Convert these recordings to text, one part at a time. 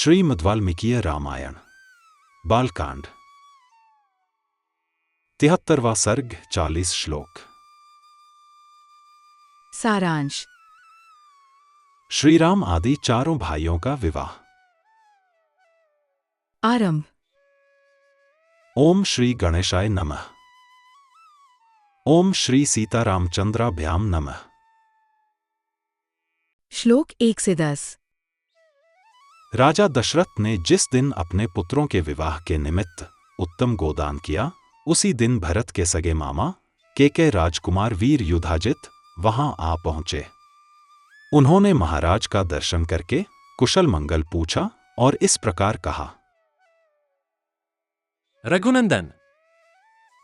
श्रीमद् वाल्मीकि रामायण बालकांड 73वां सर्ग 40 श्लोक। सारांश। श्रीराम आदि चारों भाइयों का विवाह। आरंभ। ओम श्री गणेशाय नमः। ओम श्री सीतारामचंद्राभ्याम नमः। श्लोक 1 से 10। राजा दशरथ ने जिस दिन अपने पुत्रों के विवाह के निमित्त उत्तम गोदान किया, उसी दिन भरत के सगे मामा केकय राजकुमार वीर युधाजित वहां आ पहुंचे। उन्होंने महाराज का दर्शन करके कुशल मंगल पूछा और इस प्रकार कहा। रघुनंदन,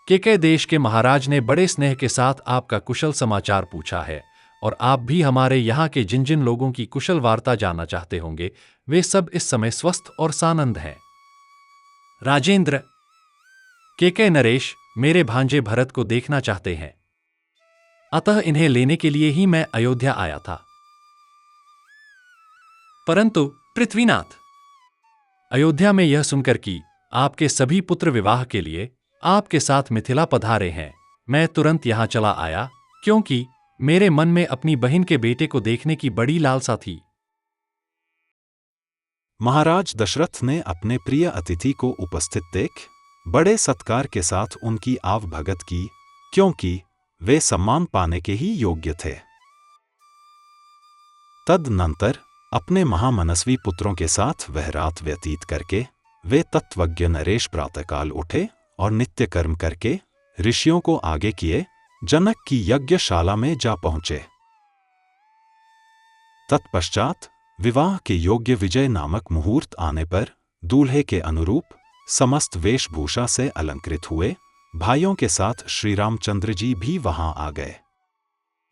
केकय देश के महाराज ने बड़े स्नेह के साथ आपका कुशल समाचार पूछा है, और आप भी हमारे यहाँ के जिन जिन लोगों की कुशल वार्ता जानना चाहते होंगे, वे सब इस समय स्वस्थ और सानंद हैं। राजेंद्र, केकय नरेश मेरे भांजे भरत को देखना चाहते हैं, अतः इन्हें लेने के लिए ही मैं अयोध्या आया था। परंतु पृथ्वीनाथ, अयोध्या में यह सुनकर कि आपके सभी पुत्र विवाह के लिए आपके साथ मिथिला पधारे हैं, मैं तुरंत यहां चला आया, क्योंकि मेरे मन में अपनी बहन के बेटे को देखने की बड़ी लालसा थी। महाराज दशरथ ने अपने प्रिय अतिथि को उपस्थित देख बड़े सत्कार के साथ उनकी आवभगत की, क्योंकि वे सम्मान पाने के ही योग्य थे। तदनंतर अपने महामनस्वी पुत्रों के साथ वह रात व्यतीत करके वे तत्वज्ञ नरेश प्रातःकाल उठे और नित्य कर्म करके ऋषियों को आगे किए जनक की यज्ञशाला में जा पहुंचे। तत्पश्चात विवाह के योग्य विजय नामक मुहूर्त आने पर दूल्हे के अनुरूप समस्त वेशभूषा से अलंकृत हुए भाइयों के साथ श्री रामचंद्र जी भी वहां आ गए।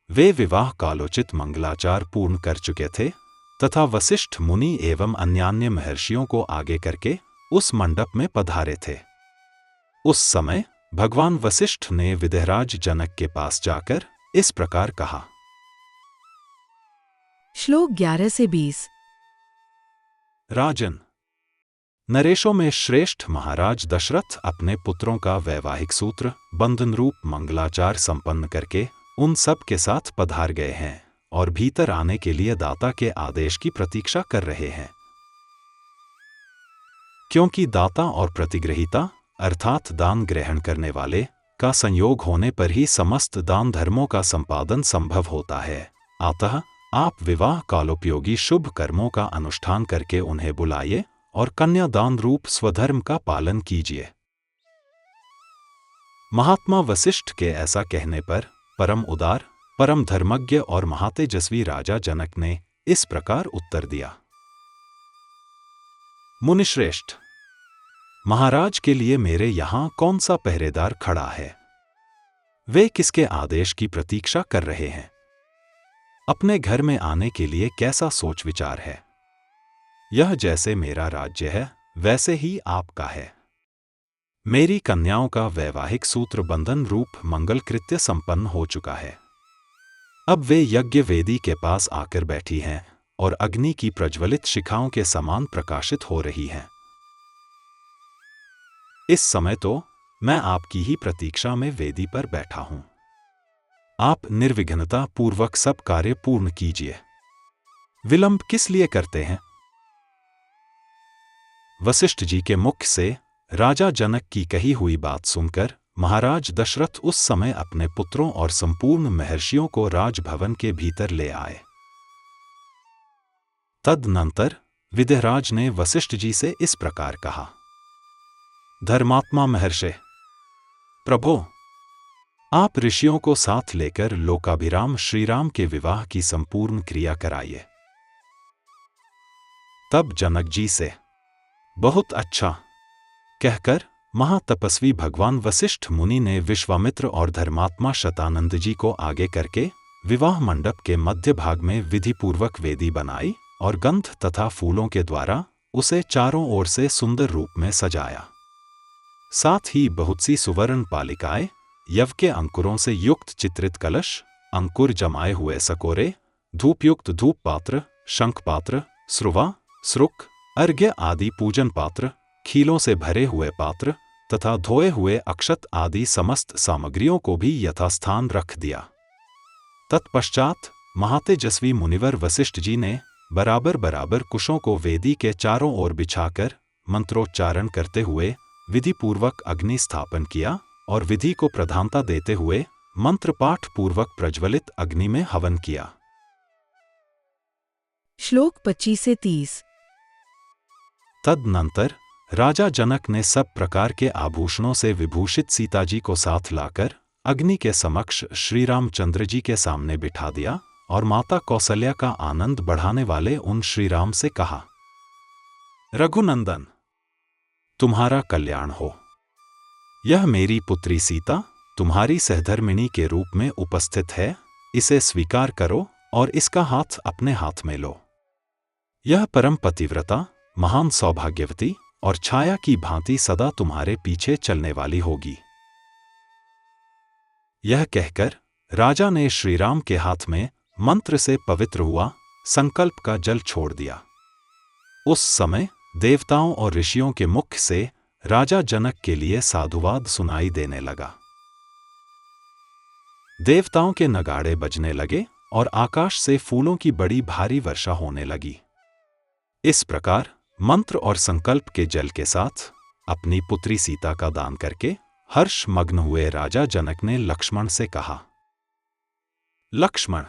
वे विवाह कालोचित मंगलाचार पूर्ण कर चुके थे तथा वशिष्ठ मुनि एवं अन्यान्य महर्षियों को आगे करके उस मंडप में पधारे थे। उस समय भगवान वशिष्ठ ने विदेहराज जनक के पास जाकर इस प्रकार कहा। श्लोक 11 से 20। राजन, नरेशों में श्रेष्ठ महाराज दशरथ अपने पुत्रों का वैवाहिक सूत्र बंधन रूप मंगलाचार संपन्न करके उन सब के साथ पधार गए हैं और भीतर आने के लिए दाता के आदेश की प्रतीक्षा कर रहे हैं। क्योंकि दाता और प्रतिग्रहीता अर्थात दान ग्रहण करने वाले का संयोग होने पर ही समस्त दान धर्मों का संपादन संभव होता है, अतः आप विवाह कालोपयोगी शुभ कर्मों का अनुष्ठान करके उन्हें बुलाइए और कन्यादान रूप स्वधर्म का पालन कीजिए। महात्मा वशिष्ठ के ऐसा कहने पर परम उदार, परम धर्मज्ञ और महातेजस्वी राजा जनक ने इस प्रकार उत्तर दिया। मुनिश्रेष्ठ, महाराज के लिए मेरे यहां कौन सा पहरेदार खड़ा है? वे किसके आदेश की प्रतीक्षा कर रहे हैं? अपने घर में आने के लिए कैसा सोच विचार है? यह जैसे मेरा राज्य है वैसे ही आपका है। मेरी कन्याओं का वैवाहिक सूत्र बंधन रूप मंगल कृत्य संपन्न हो चुका है। अब वे यज्ञ वेदी के पास आकर बैठी हैं और अग्नि की प्रज्वलित शिखाओं के समान प्रकाशित हो रही हैं। इस समय तो मैं आपकी ही प्रतीक्षा में वेदी पर बैठा हूं। आप निर्विघ्नता पूर्वक सब कार्य पूर्ण कीजिए। विलंब किस लिए करते हैं? वशिष्ठ जी के मुख से राजा जनक की कही हुई बात सुनकर महाराज दशरथ उस समय अपने पुत्रों और संपूर्ण महर्षियों को राजभवन के भीतर ले आए। तदनंतर विदेहराज ने वशिष्ठ जी से इस प्रकार कहा। धर्मात्मा महर्षि, प्रभो, आप ऋषियों को साथ लेकर लोकाभिराम श्रीराम के विवाह की संपूर्ण क्रिया कराइए। तब जनक जी से बहुत अच्छा कहकर महातपस्वी भगवान वशिष्ठ मुनि ने विश्वामित्र और धर्मात्मा शतानंद जी को आगे करके विवाह मंडप के मध्य भाग में विधिपूर्वक वेदी बनाई और गंध तथा फूलों के द्वारा उसे चारों ओर से सुंदर रूप में सजाया। साथ ही बहुत सी सुवर्ण पालिकाएं, यव के अंकुरों से युक्त चित्रित कलश, अंकुर जमाए हुए सकोरे, धूपयुक्त धूप पात्र, शंख पात्र, स्रुवा, श्रुक, अर्घ्य आदि पूजन पात्र, खीलों से भरे हुए पात्र तथा धोए हुए अक्षत आदि समस्त सामग्रियों को भी यथास्थान रख दिया। तत्पश्चात महातेजस्वी मुनिवर वशिष्ठ जी ने बराबर बराबर कुशों को वेदी के चारों ओर बिछाकर मंत्रोच्चारण करते हुए विधिपूर्वक अग्नि स्थापन किया और विधि को प्रधानता देते हुए मंत्र पाठ पूर्वक प्रज्वलित अग्नि में हवन किया। श्लोक 25 से 30। तदनंतर राजा जनक ने सब प्रकार के आभूषणों से विभूषित सीता जी को साथ लाकर अग्नि के समक्ष श्री रामचंद्र जी के सामने बिठा दिया और माता कौसल्या का आनंद बढ़ाने वाले उन श्री राम से कहा, रघुनंदन, तुम्हारा कल्याण हो। यह मेरी पुत्री सीता तुम्हारी सहधर्मिणी के रूप में उपस्थित है, इसे स्वीकार करो और इसका हाथ अपने हाथ में लो। यह परम पतिव्रता, महान सौभाग्यवती और छाया की भांति सदा तुम्हारे पीछे चलने वाली होगी। यह कहकर राजा ने श्रीराम के हाथ में मंत्र से पवित्र हुआ संकल्प का जल छोड़ दिया। उस समय देवताओं और ऋषियों के मुख से राजा जनक के लिए साधुवाद सुनाई देने लगा। देवताओं के नगाड़े बजने लगे और आकाश से फूलों की बड़ी भारी वर्षा होने लगी। इस प्रकार मंत्र और संकल्प के जल के साथ अपनी पुत्री सीता का दान करके हर्ष मग्न हुए राजा जनक ने लक्ष्मण से कहा, लक्ष्मण,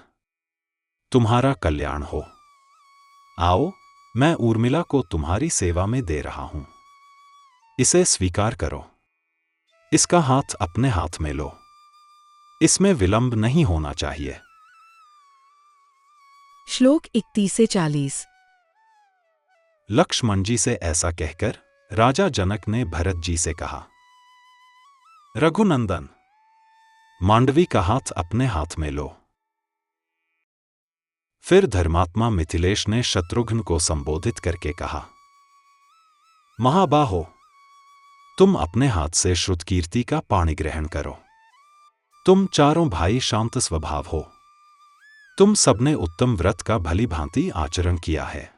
तुम्हारा कल्याण हो। आओ, मैं उर्मिला को तुम्हारी सेवा में दे रहा हूं। इसे स्वीकार करो। इसका हाथ अपने हाथ में लो। इसमें विलंब नहीं होना चाहिए। श्लोक 31 से 40। लक्ष्मण जी से ऐसा कहकर राजा जनक ने भरत जी से कहा, रघुनंदन, मांडवी का हाथ अपने हाथ में लो। फिर धर्मात्मा मिथिलेश ने शत्रुघ्न को संबोधित करके कहा, महाबाहो, तुम अपने हाथ से श्रुतकीर्ति का पाणी ग्रहण करो। तुम चारों भाई शांत स्वभाव हो। तुम सबने उत्तम व्रत का भली भांति आचरण किया है।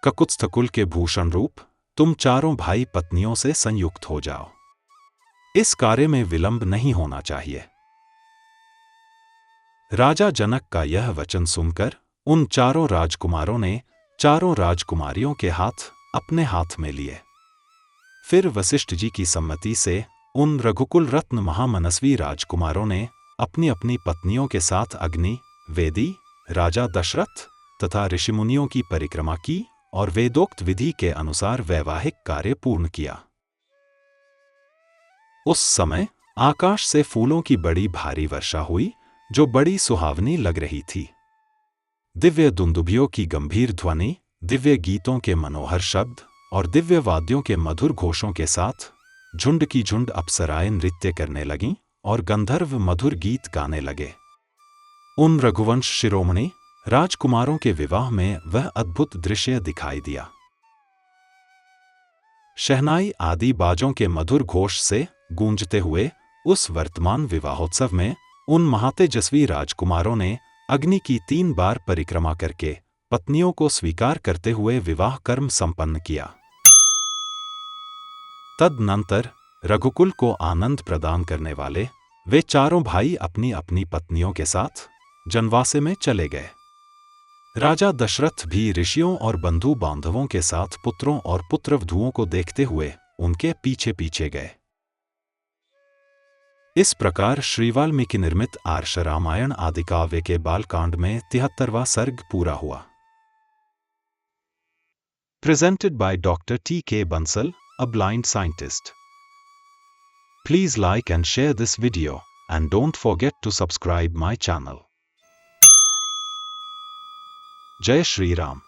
ककुत्स्थकुल के भूषण रूप तुम चारों भाई पत्नियों से संयुक्त हो जाओ। इस कार्य में विलंब नहीं होना चाहिए। राजा जनक का यह वचन सुनकर उन चारों राजकुमारों ने चारों राजकुमारियों के हाथ अपने हाथ में लिए। फिर वशिष्ठ जी की सम्मति से उन रघुकुल रत्न महामनस्वी राजकुमारों ने अपनी अपनी पत्नियों के साथ अग्नि, वेदी, राजा दशरथ तथा ऋषिमुनियों की परिक्रमा की और वेदोक्त विधि के अनुसार वैवाहिक कार्य पूर्ण किया। उस समय आकाश से फूलों की बड़ी भारी वर्षा हुई, जो बड़ी सुहावनी लग रही थी। दिव्य दुंदुभियों की गंभीर ध्वनि, दिव्य गीतों के मनोहर शब्द और दिव्य वाद्यों के मधुर घोषों के साथ झुंड की झुंड अप्सराएं नृत्य करने लगीं और गंधर्व मधुर गीत गाने लगे। उन रघुवंश शिरोमणि राजकुमारों के विवाह में वह अद्भुत दृश्य दिखाई दिया। शहनाई आदि बाजों के मधुर घोष से गूंजते हुए उस वर्तमान विवाहोत्सव में उन महातेजस्वी राजकुमारों ने अग्नि की 3 बार परिक्रमा करके पत्नियों को स्वीकार करते हुए विवाह कर्म संपन्न किया। तदनंतर रघुकुल को आनंद प्रदान करने वाले वे चारों भाई अपनी अपनी पत्नियों के साथ जनवासे में चले गए। राजा दशरथ भी ऋषियों और बंधु बांधवों के साथ पुत्रों और पुत्रवधुओं को देखते हुए उनके पीछे पीछे गए। इस प्रकार श्री वाल्मीकि निर्मित आर्ष रामायण आदि काव्य के बालकांड में 73वां सर्ग पूरा हुआ। Presented by Dr. T.K. Bansal, a blind scientist. Please like and share this video, and don't forget to subscribe my channel. Jai Shri Ram.